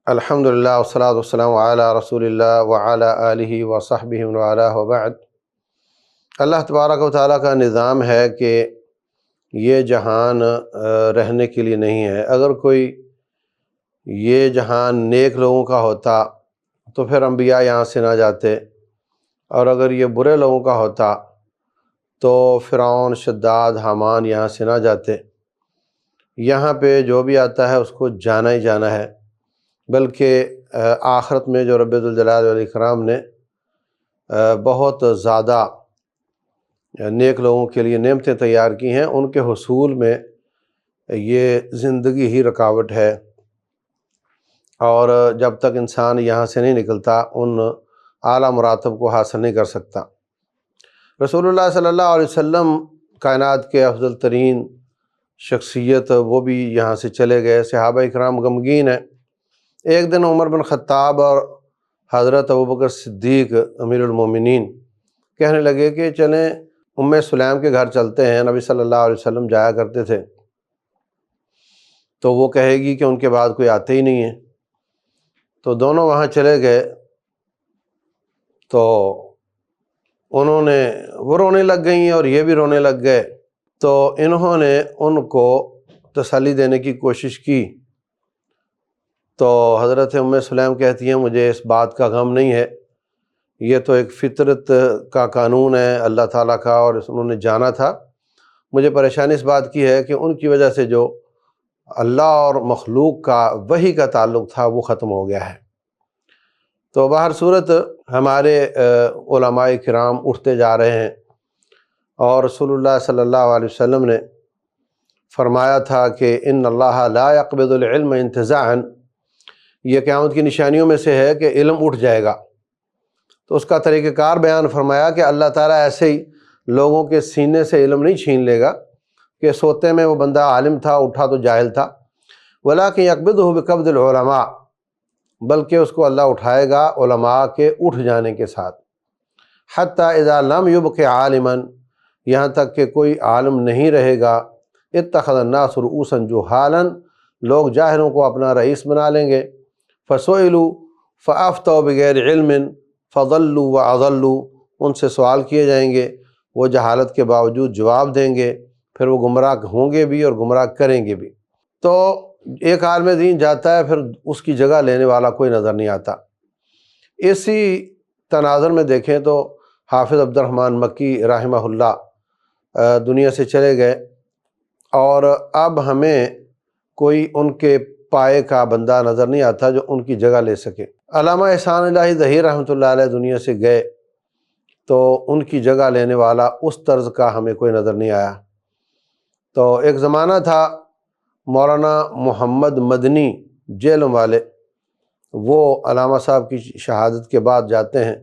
الحمدللہ والصلاۃ والسلام علی رسول اللہ وعلی آلہ وصحبہ ومن والہ وبعد۔ اللہ تبارک و تعالیٰ کا نظام ہے کہ یہ جہان رہنے کے لیے نہیں ہے۔ اگر کوئی یہ جہان نیک لوگوں کا ہوتا تو پھر انبیاء یہاں سے نہ جاتے، اور اگر یہ برے لوگوں کا ہوتا تو فرعون، شداد، حامان یہاں سے نہ جاتے۔ یہاں پہ جو بھی آتا ہے اس کو جانا ہی جانا ہے، بلکہ آخرت میں جو رب ذوالجلال والاکرام نے بہت زیادہ نیک لوگوں کے لیے نعمتیں تیار کی ہیں، ان کے حصول میں یہ زندگی ہی رکاوٹ ہے، اور جب تک انسان یہاں سے نہیں نکلتا ان اعلیٰ مراتب کو حاصل نہیں کر سکتا۔ رسول اللہ صلی اللہ علیہ وسلم کائنات کے افضل ترین شخصیت، وہ بھی یہاں سے چلے گئے۔ صحابہ اکرام غمگین ہیں۔ ایک دن عمر بن خطاب اور حضرت ابوبکر صدیق امیر المومنین کہنے لگے کہ چلیں ام سلیم کے گھر چلتے ہیں، نبی صلی اللہ علیہ وسلم جایا کرتے تھے، تو وہ کہے گی کہ ان کے بعد کوئی آتے ہی نہیں ہے۔ تو دونوں وہاں چلے گئے، تو انہوں نے وہ رونے لگ گئیں اور یہ بھی رونے لگ گئے، تو انہوں نے ان کو تسلی دینے کی کوشش کی۔ تو حضرت ام سلیم کہتی ہیں مجھے اس بات کا غم نہیں ہے، یہ تو ایک فطرت کا قانون ہے اللہ تعالیٰ کا، اور انہوں نے جانا تھا۔ مجھے پریشانی اس بات کی ہے کہ ان کی وجہ سے جو اللہ اور مخلوق کا وحی کا تعلق تھا وہ ختم ہو گیا ہے۔ تو بہر صورت ہمارے علماء کرام اٹھتے جا رہے ہیں، اور رسول اللہ صلی اللہ علیہ وسلم نے فرمایا تھا کہ ان اللہ لا يقبض العلم انتزاعا، یہ قیامت کی نشانیوں میں سے ہے کہ علم اٹھ جائے گا۔ تو اس کا طریقہ کار بیان فرمایا کہ اللہ تعالیٰ ایسے ہی لوگوں کے سینے سے علم نہیں چھین لے گا کہ سوتے میں وہ بندہ عالم تھا، اٹھا تو جاہل تھا، ولیکن یقبضہ بقبض العلماء، بلکہ اس کو اللہ اٹھائے گا علماء کے اٹھ جانے کے ساتھ۔ حتی اذا لم یبق عالما، یہاں تک کہ کوئی عالم نہیں رہے گا، اتخذ الناس رؤوسا جہالا، لوگ جاہلوں کو اپنا رئیس بنا لیں گے۔ فسئلوا فافتوا بغیر علم فضلوا واضلوا، ان سے سوال کیے جائیں گے، وہ جہالت کے باوجود جواب دیں گے، پھر وہ گمراہ ہوں گے بھی اور گمراہ کریں گے بھی۔ تو ایک عالم دین جاتا ہے، پھر اس کی جگہ لینے والا کوئی نظر نہیں آتا۔ اسی تناظر میں دیکھیں تو حافظ عبد الرحمن مکی رحمہ اللہ دنیا سے چلے گئے، اور اب ہمیں کوئی ان کے پائے کا بندہ نظر نہیں آتا جو ان کی جگہ لے سکے۔ علامہ احسان الہی ظہیر رحمۃ اللہ علیہ دنیا سے گئے، تو ان کی جگہ لینے والا اس طرز کا ہمیں کوئی نظر نہیں آیا۔ تو ایک زمانہ تھا مولانا محمد مدنی جیلم والے، وہ علامہ صاحب کی شہادت کے بعد جاتے ہیں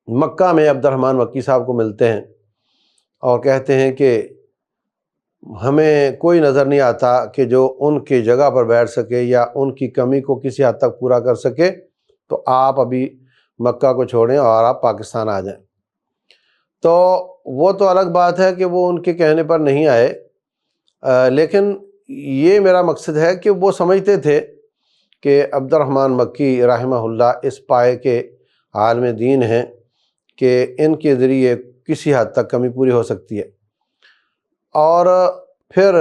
مکہ میں، عبد الرحمن مکی صاحب کو ملتے ہیں اور کہتے ہیں کہ ہمیں کوئی نظر نہیں آتا کہ جو ان کی جگہ پر بیٹھ سکے یا ان کی کمی کو کسی حد تک پورا کر سکے، تو آپ ابھی مکہ کو چھوڑیں اور آپ پاکستان آ جائیں۔ تو وہ تو الگ بات ہے کہ وہ ان کے کہنے پر نہیں آئے، لیکن یہ میرا مقصد ہے کہ وہ سمجھتے تھے کہ عبد الرحمن مکی رحمہ اللہ اس پائے کے عالم دین ہیں کہ ان کے ذریعے کسی حد تک کمی پوری ہو سکتی ہے۔ اور پھر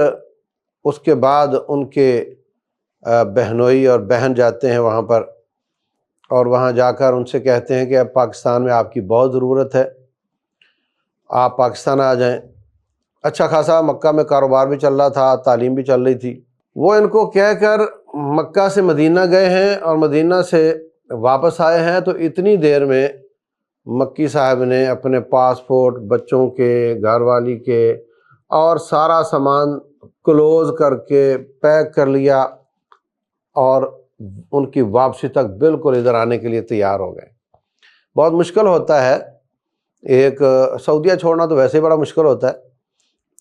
اس کے بعد ان کے بہنوئی اور بہن جاتے ہیں وہاں پر، اور وہاں جا کر ان سے کہتے ہیں کہ اب پاکستان میں آپ کی بہت ضرورت ہے، آپ پاکستان آ جائیں۔ اچھا خاصا مکہ میں کاروبار بھی چل رہا تھا، تعلیم بھی چل رہی تھی۔ وہ ان کو کہہ کر مکہ سے مدینہ گئے ہیں، اور مدینہ سے واپس آئے ہیں، تو اتنی دیر میں مکی صاحب نے اپنے پاسپورٹ، بچوں کے، گھر والی کے، اور سارا سامان کلوز کر کے پیک کر لیا، اور ان کی واپسی تک بالکل ادھر آنے کے لیے تیار ہو گئے۔ بہت مشکل ہوتا ہے، ایک سعودیہ چھوڑنا تو ویسے ہی بڑا مشکل ہوتا ہے،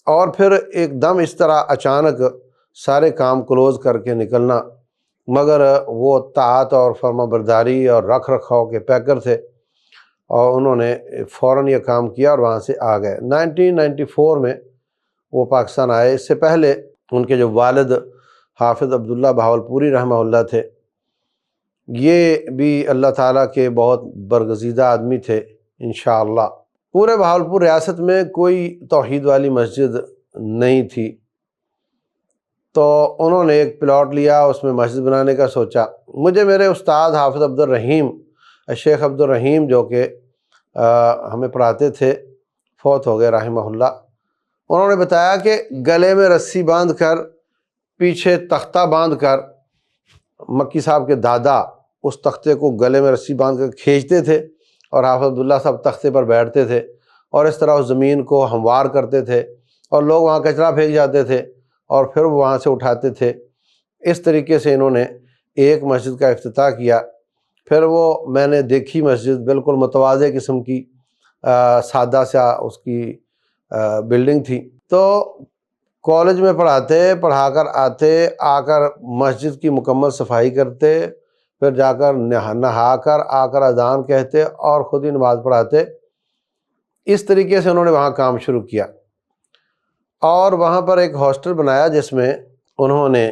اور پھر ایک دم اس طرح اچانک سارے کام کلوز کر کے نکلنا، مگر وہ طاعت اور فرما برداری اور رکھ رکھاؤ کے پیکر تھے، اور انہوں نے فوراً یہ کام کیا اور وہاں سے آ گئے۔ 1994 میں وہ پاکستان آئے۔ اس سے پہلے ان کے جو والد حافظ عبداللہ بہاولپوری رحمہ اللہ تھے، یہ بھی اللہ تعالیٰ کے بہت برگزیدہ آدمی تھے انشاءاللہ۔ پورے بہاولپور ریاست میں کوئی توحید والی مسجد نہیں تھی، تو انہوں نے ایک پلاٹ لیا، اس میں مسجد بنانے کا سوچا۔ مجھے میرے استاد حافظ عبدالرحیم، شیخ عبدالرحیم جو کہ ہمیں پڑھاتے تھے، فوت ہو گئے رحمہ اللہ، انہوں نے بتایا کہ گلے میں رسی باندھ کر، پیچھے تختہ باندھ کر، مکی صاحب کے دادا اس تختے کو گلے میں رسی باندھ کر کھینچتے تھے، اور حافظ عبداللہ صاحب تختے پر بیٹھتے تھے اور اس طرح اس زمین کو ہموار کرتے تھے، اور لوگ وہاں کچرا پھینک جاتے تھے اور پھر وہاں سے اٹھاتے تھے۔ اس طریقے سے انہوں نے ایک مسجد کا افتتاح کیا۔ پھر وہ میں نے دیکھی مسجد، بالکل متواضع قسم کی سادہ سا اس کی بلڈنگ تھی۔ تو کالج میں پڑھا کر آ کر مسجد کی مکمل صفائی کرتے، پھر جا کر نہا کر آ کر اذان کہتے اور خود ہی نماز پڑھاتے۔ اس طریقے سے انہوں نے وہاں کام شروع کیا، اور وہاں پر ایک ہاسٹل بنایا جس میں انہوں نے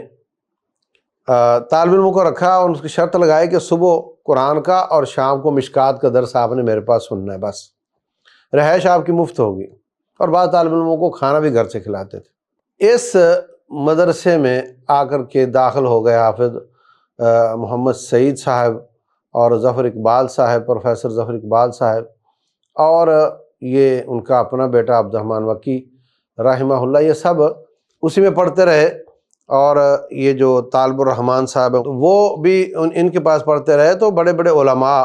طالب علموں کو رکھا، اور اس کی شرط لگائی کہ صبح قرآن کا اور شام کو مشکات کا درس آپ نے میرے پاس سننا ہے، بس رہائش آپ کی مفت ہوگی، اور بعض طالب علموں کو کھانا بھی گھر سے کھلاتے تھے۔ اس مدرسے میں آ کر کے داخل ہو گئے حافظ محمد سعید صاحب اور ظفر اقبال صاحب، پروفیسر ظفر اقبال صاحب، اور یہ ان کا اپنا بیٹا عبد الرحمن مکی رحمہ اللہ، یہ سب اسی میں پڑھتے رہے۔ اور یہ جو طالب الرحمن صاحب ہیں وہ بھی ان کے پاس پڑھتے رہے، تو بڑے بڑے علماء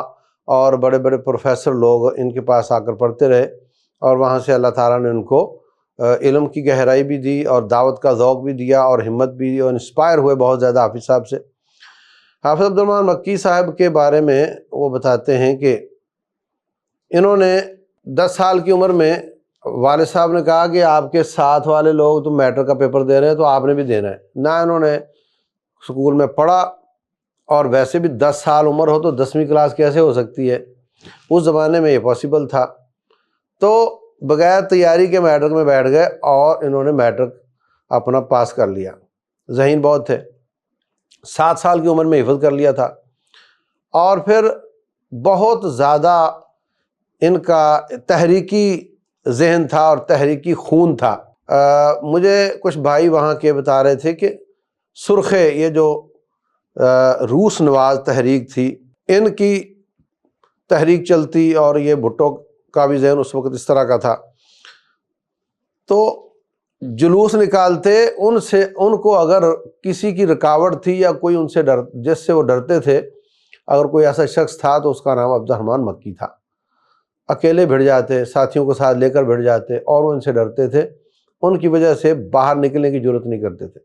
اور بڑے بڑے پروفیسر لوگ ان کے پاس آ کر پڑھتے رہے، اور وہاں سے اللہ تعالیٰ نے ان کو علم کی گہرائی بھی دی اور دعوت کا ذوق بھی دیا اور ہمت بھی دی، اور انسپائر ہوئے بہت زیادہ حافظ صاحب سے۔ حافظ عبد الرحمن مکی صاحب کے بارے میں وہ بتاتے ہیں کہ انہوں نے 10 سال کی عمر میں والد صاحب نے کہا کہ آپ کے ساتھ والے لوگ تو میٹرک کا پیپر دے رہے ہیں تو آپ نے بھی دینا ہے، نہ انہوں نے اسکول میں پڑھا، اور ویسے بھی 10 سال عمر ہو تو 10ویں کلاس کیسے ہو سکتی ہے، اس زمانے میں یہ پاسبل تھا۔ تو بغیر تیاری کے میٹرک میں بیٹھ گئے، اور انہوں نے میٹرک اپنا پاس کر لیا۔ ذہین بہت تھے، 7 سال کی عمر میں حفظ کر لیا تھا، اور پھر بہت زیادہ ان کا تحریکی ذہن تھا اور تحریکی خون تھا۔ مجھے کچھ بھائی وہاں کے بتا رہے تھے کہ سرخے، یہ جو روس نواز تحریک تھی، ان کی تحریک چلتی، اور یہ بھٹو کا بھی ذہن اس وقت اس طرح کا تھا، تو جلوس نکالتے ان کو اگر کسی کی رکاوٹ تھی یا کوئی ان سے جس سے وہ ڈرتے تھے، اگر کوئی ایسا شخص تھا تو اس کا نام عبد الرحمن مکی تھا۔ اکیلے بھڑ جاتے، ساتھیوں کو ساتھ لے کر بھڑ جاتے، اور وہ ان سے ڈرتے تھے، ان کی وجہ سے باہر نکلنے کی جرات نہیں کرتے تھے۔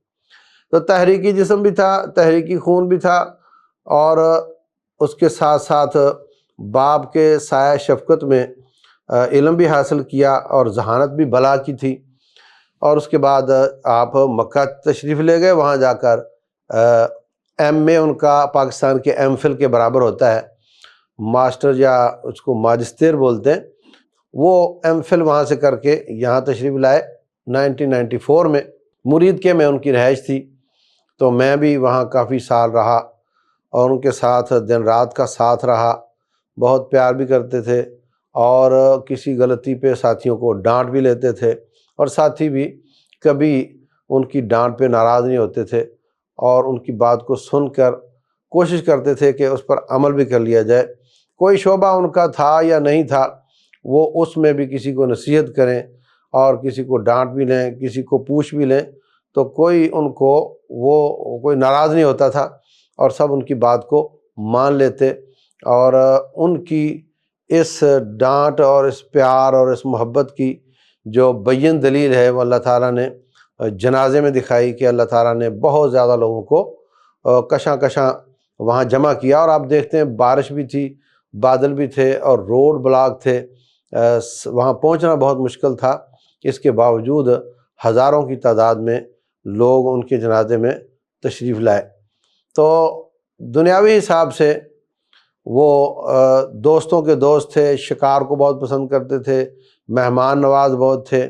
تو تحریکی جسم بھی تھا، تحریکی خون بھی تھا، اور اس کے ساتھ ساتھ باپ کے سایہ شفقت میں علم بھی حاصل کیا، اور ذہانت بھی بلا کی تھی۔ اور اس کے بعد آپ مکہ تشریف لے گئے، وہاں جا کر ایم اے ان کا پاکستان کے ایم فل کے برابر ہوتا ہے، ماسٹر یا اس کو ماجسٹر بولتے ہیں، وہ ایم فل وہاں سے کر کے یہاں تشریف لائے 1994 میں۔ مرید کے میں ان کی رہائش تھی، تو میں بھی وہاں کافی سال رہا، اور ان کے ساتھ دن رات کا ساتھ رہا، بہت پیار بھی کرتے تھے، اور کسی غلطی پہ ساتھیوں کو ڈانٹ بھی لیتے تھے، اور ساتھی بھی کبھی ان کی ڈانٹ پہ ناراض نہیں ہوتے تھے، اور ان کی بات کو سن کر کوشش کرتے تھے کہ اس پر عمل بھی کر لیا جائے۔ کوئی شعبہ ان کا تھا یا نہیں تھا، وہ اس میں بھی کسی کو نصیحت کریں، اور کسی کو ڈانٹ بھی لیں، کسی کو پوچھ بھی لیں، تو کوئی ان کو کوئی ناراض نہیں ہوتا تھا، اور سب ان کی بات کو مان لیتے۔ اور ان کی اس ڈانٹ اور اس پیار اور اس محبت کی جو بین دلیل ہے، وہ اللہ تعالیٰ نے جنازے میں دکھائی کہ اللہ تعالیٰ نے بہت زیادہ لوگوں کو کشاں کشاں وہاں جمع کیا، اور آپ دیکھتے ہیں بارش بھی تھی، بادل بھی تھے، اور روڈ بلاک تھے، وہاں پہنچنا بہت مشکل تھا، اس کے باوجود ہزاروں کی تعداد میں لوگ ان کے جنازے میں تشریف لائے۔ تو دنیاوی حساب سے وہ دوستوں کے دوست تھے، شکار کو بہت پسند کرتے تھے، مہمان نواز بہت تھے،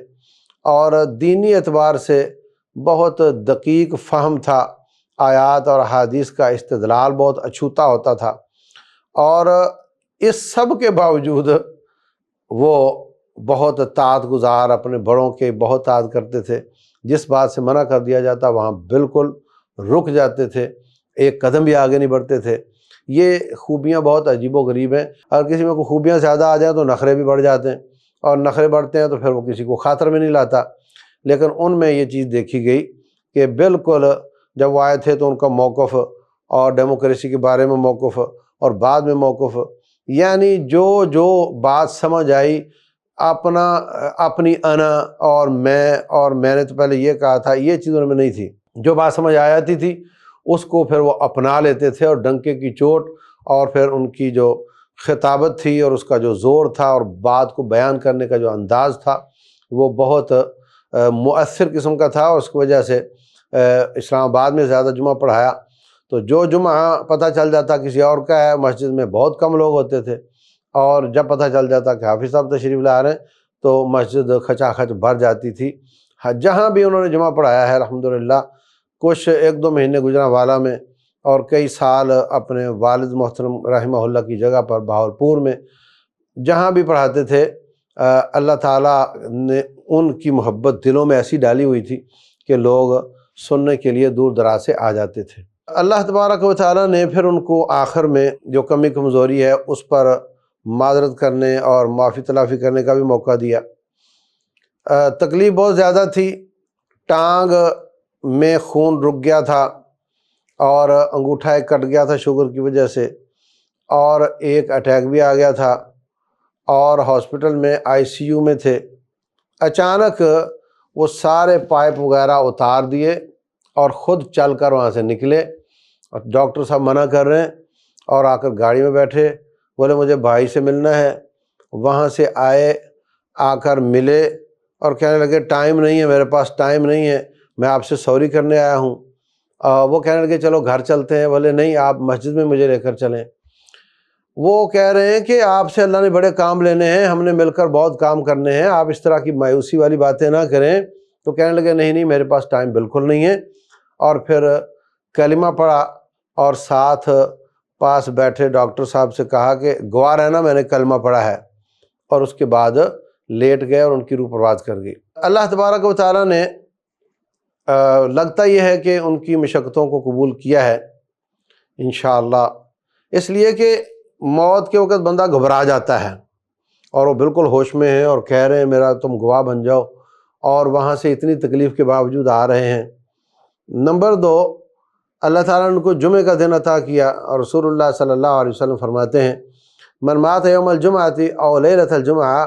اور دینی اعتبار سے بہت دقیق فہم تھا، آیات اور احادیث کا استدلال بہت اچھوتا ہوتا تھا، اور اس سب کے باوجود وہ بہت طاعت گزار، اپنے بڑوں کے بہت طاعت کرتے تھے، جس بات سے منع کر دیا جاتا وہاں بالکل رک جاتے تھے، ایک قدم بھی آگے نہیں بڑھتے تھے۔ یہ خوبیاں بہت عجیب و غریب ہیں۔ اگر کسی میں کوئی خوبیاں زیادہ آ جائیں تو نخرے بھی بڑھ جاتے ہیں، اور نخرے بڑھتے ہیں تو پھر وہ کسی کو خاطر میں نہیں لاتا۔ لیکن ان میں یہ چیز دیکھی گئی کہ بالکل جب وہ آئے تھے تو ان کا موقف، اور ڈیموکریسی کے بارے میں موقف، اور بعد میں موقف، یعنی جو بات سمجھ آئی، اپنی انا اور میں نے تو پہلے یہ کہا تھا، یہ چیز ان میں نہیں تھی۔ جو بات سمجھ آ جاتی تھی اس کو پھر وہ اپنا لیتے تھے، اور ڈنکے کی چوٹ، اور پھر ان کی جو خطابت تھی اور اس کا جو زور تھا اور بات کو بیان کرنے کا جو انداز تھا وہ بہت مؤثر قسم کا تھا۔ اور اس کی وجہ سے اسلام آباد میں زیادہ جمعہ پڑھایا، تو جو جمعہ پتہ چل جاتا کسی اور کا ہے، مسجد میں بہت کم لوگ ہوتے تھے، اور جب پتہ چل جاتا کہ حافظ صاحب تشریف لا رہے ہیں تو مسجد کھچا کھچ بھر جاتی تھی۔ جہاں بھی انہوں نے جمعہ پڑھایا ہے الحمدللہ، کچھ 1-2 مہینے گجرانوالہ میں، اور کئی سال اپنے والد محترم رحمہ اللہ کی جگہ پر بہاولپور میں، جہاں بھی پڑھاتے تھے اللہ تعالیٰ نے ان کی محبت دلوں میں ایسی ڈالی ہوئی تھی کہ لوگ سننے کے لیے دور دراز سے آ جاتے تھے۔ اللہ تبارک و تعالیٰ نے پھر ان کو آخر میں جو کمی کمزوری ہے اس پر معذرت کرنے اور معافی تلافی کرنے کا بھی موقع دیا۔ تکلیف بہت زیادہ تھی، ٹانگ میں خون رک گیا تھا، اور انگوٹھا ایک کٹ گیا تھا شوگر کی وجہ سے، اور ایک اٹیک بھی آ گیا تھا، اور ہاسپٹل میں ICU میں تھے۔ اچانک وہ سارے پائپ وغیرہ اتار دیے اور خود چل کر وہاں سے نکلے، اور ڈاکٹر صاحب منع کر رہے ہیں، اور آ کر گاڑی میں بیٹھے، بولے مجھے بھائی سے ملنا ہے۔ وہاں سے آئے، آ کر ملے، اور کہنے لگے ٹائم نہیں ہے میرے پاس، ٹائم نہیں ہے، میں آپ سے سوری کرنے آیا ہوں۔ وہ کہنے لگے چلو گھر چلتے ہیں، بولے نہیں آپ مسجد میں مجھے لے کر چلیں۔ وہ کہہ رہے ہیں کہ آپ سے اللہ نے بڑے کام لینے ہیں، ہم نے مل کر بہت کام کرنے ہیں، آپ اس طرح کی مایوسی والی باتیں نہ کریں۔ تو کہنے لگے نہیں میرے پاس ٹائم بالکل نہیں ہے، اور پھر کلمہ پڑھا، اور ساتھ پاس بیٹھے ڈاکٹر صاحب سے کہا کہ گواہ رہنا میں نے کلمہ پڑھا ہے، اور اس کے بعد لیٹ گئے اور ان کی روح پرواز کر گئی۔ اللہ تبارک و تعالیٰ نے لگتا یہ ہے کہ ان کی مشقتوں کو قبول کیا ہے انشاءاللہ، اس لیے کہ موت کے وقت بندہ گھبرا جاتا ہے، اور وہ بالکل ہوش میں ہیں اور کہہ رہے ہیں میرا تم گواہ بن جاؤ، اور وہاں سے اتنی تکلیف کے باوجود آ رہے ہیں۔ نمبر 2، اللہ تعالیٰ نے ان کو جمعے کا دن عطا کیا، اور رسول اللہ صلی اللہ علیہ وسلم فرماتے ہیں من مات یوم الجمعۃ او لیلۃ الجمعہ،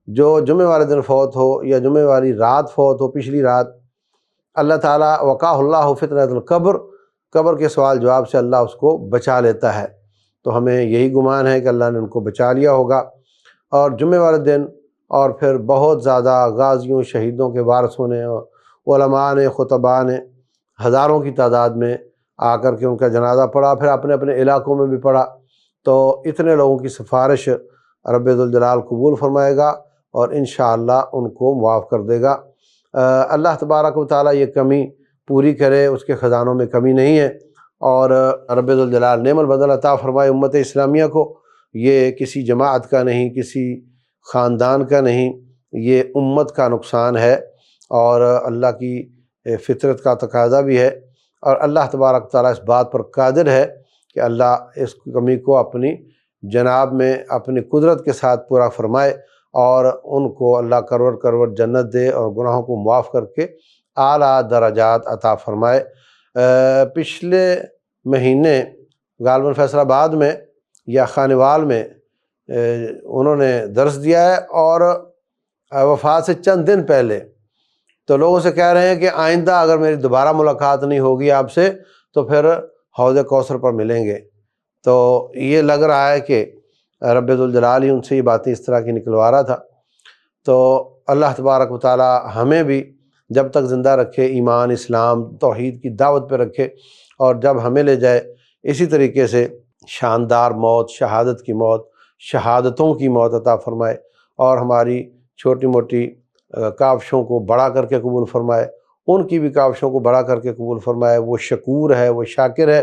جو جمعے والے دن فوت ہو یا جمعے والی رات فوت ہو، پچھلی رات، اللہ تعالیٰ وقاہ اللہ فتنۃ القبر، قبر کے سوال جواب سے اللہ اس کو بچا لیتا ہے۔ تو ہمیں یہی گمان ہے کہ اللہ نے ان کو بچا لیا ہوگا، اور جمعے والے دن، اور پھر بہت زیادہ غازیوں شہیدوں کے وارثوں نے، علماء نے، خطباء نے ہزاروں کی تعداد میں آ کر کے ان کا جنازہ پڑھا، پھر اپنے اپنے علاقوں میں بھی پڑھا۔ تو اتنے لوگوں کی سفارش رب ذوالجلال قبول فرمائے گا، اور انشاءاللہ ان کو معاف کر دے گا۔ اللہ تبارک و تعالیٰ یہ کمی پوری کرے، اس کے خزانوں میں کمی نہیں ہے، اور رب ذوالجلال نعم البدل عطا فرمائے امت اسلامیہ کو۔ یہ کسی جماعت کا نہیں، کسی خاندان کا نہیں، یہ امت کا نقصان ہے، اور اللہ کی فطرت کا تقاضا بھی ہے، اور اللہ تبارک تعالیٰ اس بات پر قادر ہے کہ اللہ اس کمی کو اپنی جناب میں اپنی قدرت کے ساتھ پورا فرمائے، اور ان کو اللہ کرور جنت دے، اور گناہوں کو معاف کر کے اعلیٰ درجات عطا فرمائے۔ پچھلے مہینے غالباً فیصل آباد میں یا خانوال میں انہوں نے درس دیا ہے، اور وفات سے چند دن پہلے تو لوگوں سے کہہ رہے ہیں کہ آئندہ اگر میری دوبارہ ملاقات نہیں ہوگی آپ سے تو پھر حوض کوثر پر ملیں گے۔ تو یہ لگ رہا ہے کہ رب ذوالجلال ہی ان سے یہ باتیں اس طرح کی نکلوا رہا تھا۔ تو اللہ تبارک و تعالی ہمیں بھی جب تک زندہ رکھے، ایمان، اسلام، توحید کی دعوت پہ رکھے، اور جب ہمیں لے جائے اسی طریقے سے شاندار موت، شہادت کی موت، شہادتوں کی موت عطا فرمائے، اور ہماری چھوٹی موٹی کاوشوں کو بڑا کر کے قبول فرمائے، ان کی بھی کاوشوں کو بڑا کر کے قبول فرمائے۔ وہ شکور ہے، وہ شاکر ہے،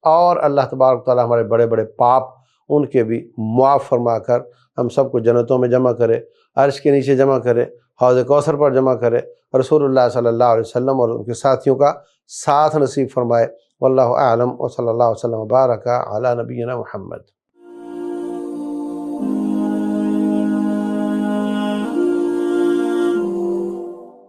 اور اللہ تبارک و تعالی ہمارے بڑے بڑے پاپ ان کے بھی معاف فرما کر ہم سب کو جنتوں میں جمع کرے، عرش کے نیچے جمع کرے، حوض کوثر پر جمع کرے، رسول اللہ صلی اللہ علیہ وسلم اور ان کے ساتھیوں کا ساتھ نصیب فرمائے۔ واللہ اعلم، وصلی اللہ وسلم وبارک علی نبینا محمد۔